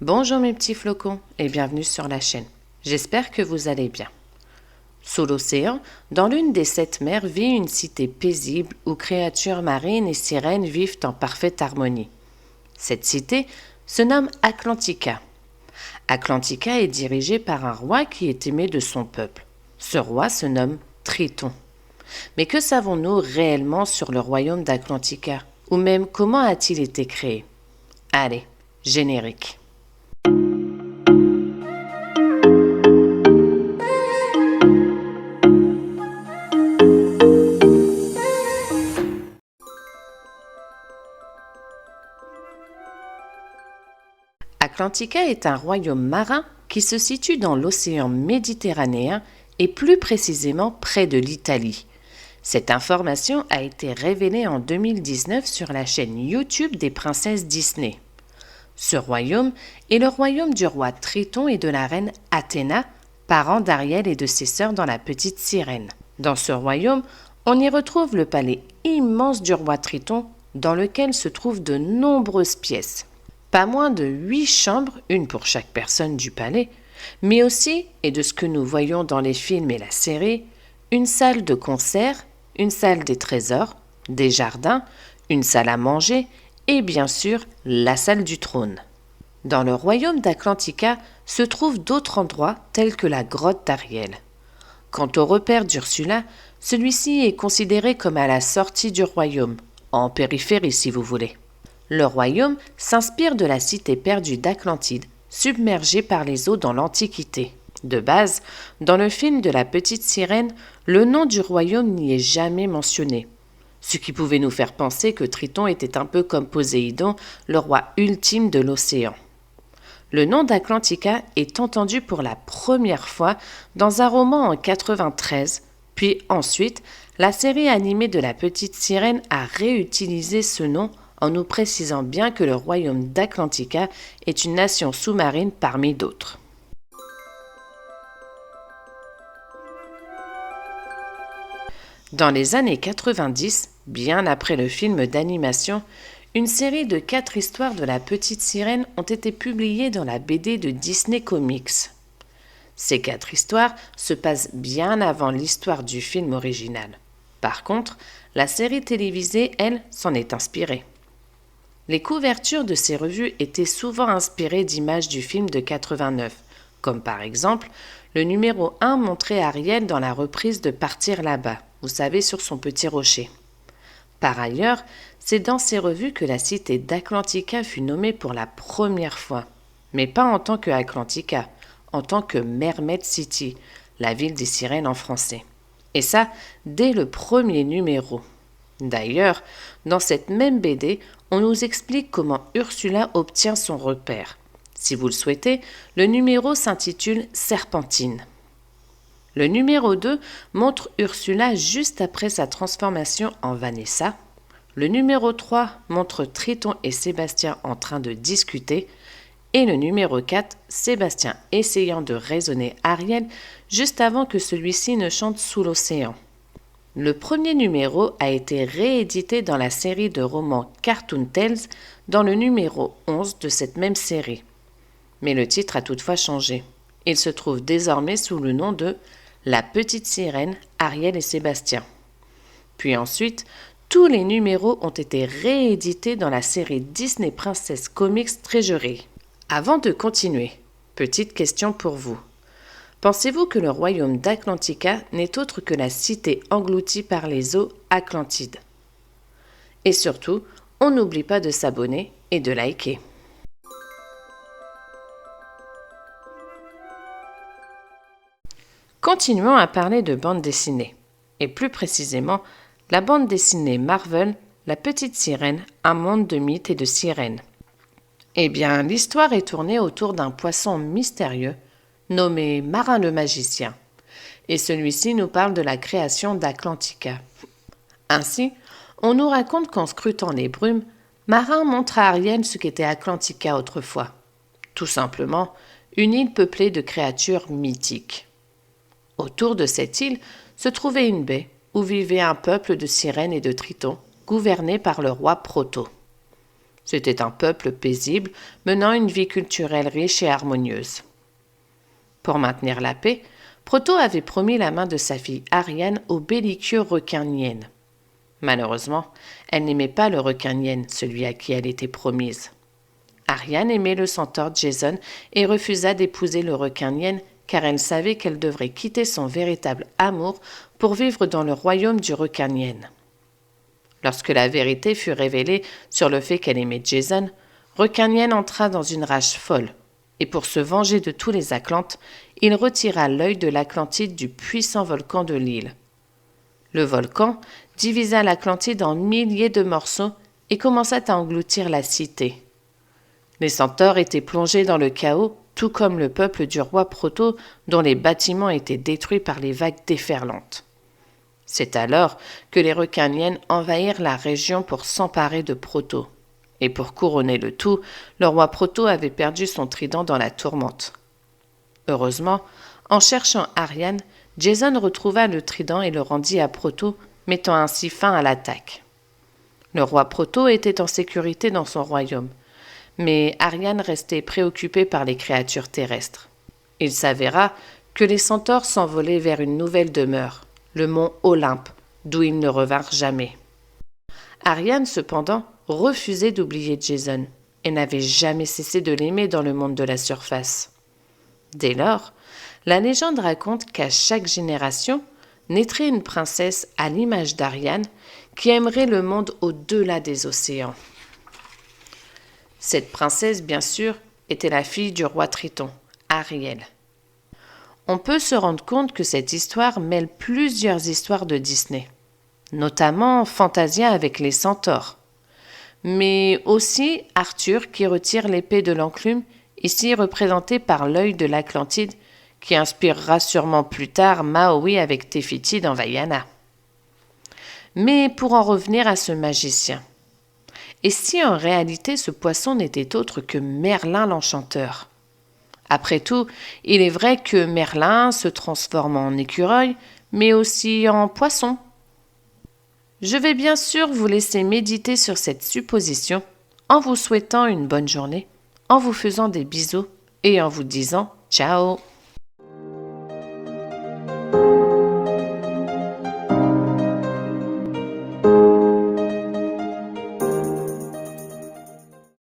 Bonjour mes petits flocons et bienvenue sur la chaîne. J'espère que vous allez bien. Sous l'océan, dans l'une des 7 mers, vit une cité paisible où créatures marines et sirènes vivent en parfaite harmonie. Cette cité se nomme Atlantica. Atlantica est dirigée par un roi qui est aimé de son peuple. Ce roi se nomme Triton. Mais que savons-nous réellement sur le royaume d'Atlantica? Ou même comment a-t-il été créé? Allez, générique. Atlantica est un royaume marin qui se situe dans l'océan Méditerranéen et plus précisément près de l'Italie. Cette information a été révélée en 2019 sur la chaîne YouTube des princesses Disney. Ce royaume est le royaume du roi Triton et de la reine Athéna, parents d'Ariel et de ses sœurs dans La Petite Sirène. Dans ce royaume, on y retrouve le palais immense du roi Triton, dans lequel se trouvent de nombreuses pièces. Pas moins de 8 chambres, une pour chaque personne du palais, mais aussi, et de ce que nous voyons dans les films et la série, une salle de concert, une salle des trésors, des jardins, une salle à manger et bien sûr la salle du trône. Dans le royaume d'Atlantica se trouvent d'autres endroits tels que la grotte d'Ariel. Quant au repère d'Ursula, celui-ci est considéré comme à la sortie du royaume, en périphérie si vous voulez. Le royaume s'inspire de la cité perdue d'Atlantide, submergée par les eaux dans l'Antiquité. De base, dans le film de La Petite Sirène, le nom du royaume n'y est jamais mentionné, ce qui pouvait nous faire penser que Triton était un peu comme Poséidon, le roi ultime de l'océan. Le nom d'Atlantica est entendu pour la première fois dans un roman en 93, puis ensuite, la série animée de La Petite Sirène a réutilisé ce nom en nous précisant bien que le royaume d'Atlantica est une nation sous-marine parmi d'autres. Dans les années 90, bien après le film d'animation, une série de 4 histoires de La Petite Sirène ont été publiées dans la BD de Disney Comics. Ces 4 histoires se passent bien avant l'histoire du film original. Par contre, la série télévisée, elle, s'en est inspirée. Les couvertures de ces revues étaient souvent inspirées d'images du film de 89, comme par exemple le numéro 1 montrait Ariel dans la reprise de Partir là-bas, vous savez, sur son petit rocher. Par ailleurs, c'est dans ces revues que la cité d'Atlantica fut nommée pour la première fois, mais pas en tant que Atlantica, en tant que Mermaid City, la ville des sirènes en français. Et ça, dès le premier numéro. D'ailleurs, dans cette même BD, on nous explique comment Ursula obtient son repère. Si vous le souhaitez, le numéro s'intitule Serpentine. Le numéro 2 montre Ursula juste après sa transformation en Vanessa. Le numéro 3 montre Triton et Sébastien en train de discuter. Et le numéro 4, Sébastien essayant de raisonner Ariel juste avant que celui-ci ne chante Sous l'océan. Le premier numéro a été réédité dans la série de romans Cartoon Tales dans le numéro 11 de cette même série. Mais le titre a toutefois changé. Il se trouve désormais sous le nom de La Petite Sirène, Ariel et Sébastien. Puis ensuite, tous les numéros ont été réédités dans la série Disney Princess Comics Treasury. Avant de continuer, petite question pour vous. Pensez-vous que le royaume d'Atlantica n'est autre que la cité engloutie par les eaux Atlantides? Et surtout, on n'oublie pas de s'abonner et de liker. Continuons à parler de bande dessinée, et plus précisément, la bande dessinée Marvel, La Petite Sirène, un monde de mythes et de sirènes. Eh bien, l'histoire est tournée autour d'un poisson mystérieux nommé Marin le Magicien, et celui-ci nous parle de la création d'Atlantica. Ainsi, on nous raconte qu'en scrutant les brumes, Marin montre à Ariel ce qu'était Atlantica autrefois. Tout simplement, une île peuplée de créatures mythiques. Autour de cette île se trouvait une baie où vivait un peuple de sirènes et de tritons, gouverné par le roi Proto. C'était un peuple paisible, menant une vie culturelle riche et harmonieuse. Pour maintenir la paix, Proto avait promis la main de sa fille Ariane au belliqueux requin Nienne. Malheureusement, elle n'aimait pas le requin Nienne, celui à qui elle était promise. Ariane aimait le centaure Jason et refusa d'épouser le requin Nienne car elle savait qu'elle devrait quitter son véritable amour pour vivre dans le royaume du requin Nienne. Lorsque la vérité fut révélée sur le fait qu'elle aimait Jason, requin Nienne entra dans une rage folle, et pour se venger de tous les Atlantes, il retira l'œil de l'Atlantide du puissant volcan de l'île. Le volcan divisa l'Atlantide en milliers de morceaux et commença à engloutir la cité. Les centaures étaient plongés dans le chaos, tout comme le peuple du roi Proto, dont les bâtiments étaient détruits par les vagues déferlantes. C'est alors que les requins Niennes envahirent la région pour s'emparer de Proto. Et pour couronner le tout, le roi Proto avait perdu son trident dans la tourmente. Heureusement, en cherchant Ariane, Jason retrouva le trident et le rendit à Proto, mettant ainsi fin à l'attaque. Le roi Proto était en sécurité dans son royaume, mais Ariane restait préoccupée par les créatures terrestres. Il s'avéra que les centaures s'envolaient vers une nouvelle demeure, le mont Olympe, d'où ils ne revinrent jamais. Ariane, cependant, refusait d'oublier Jason et n'avait jamais cessé de l'aimer dans le monde de la surface. Dès lors, la légende raconte qu'à chaque génération naîtrait une princesse à l'image d'Ariane qui aimerait le monde au-delà des océans. Cette princesse, bien sûr, était la fille du roi Triton, Ariel. On peut se rendre compte que cette histoire mêle plusieurs histoires de Disney, notamment Fantasia avec les centaures, mais aussi Arthur qui retire l'épée de l'enclume, ici représenté par l'œil de l'Atlantide, qui inspirera sûrement plus tard Maui avec Téfiti dans Vaiana. Mais pour en revenir à ce magicien, et si en réalité ce poisson n'était autre que Merlin l'Enchanteur? Après tout, il est vrai que Merlin se transforme en écureuil, mais aussi en poisson. Je vais bien sûr vous laisser méditer sur cette supposition, en vous souhaitant une bonne journée, en vous faisant des bisous et en vous disant ciao.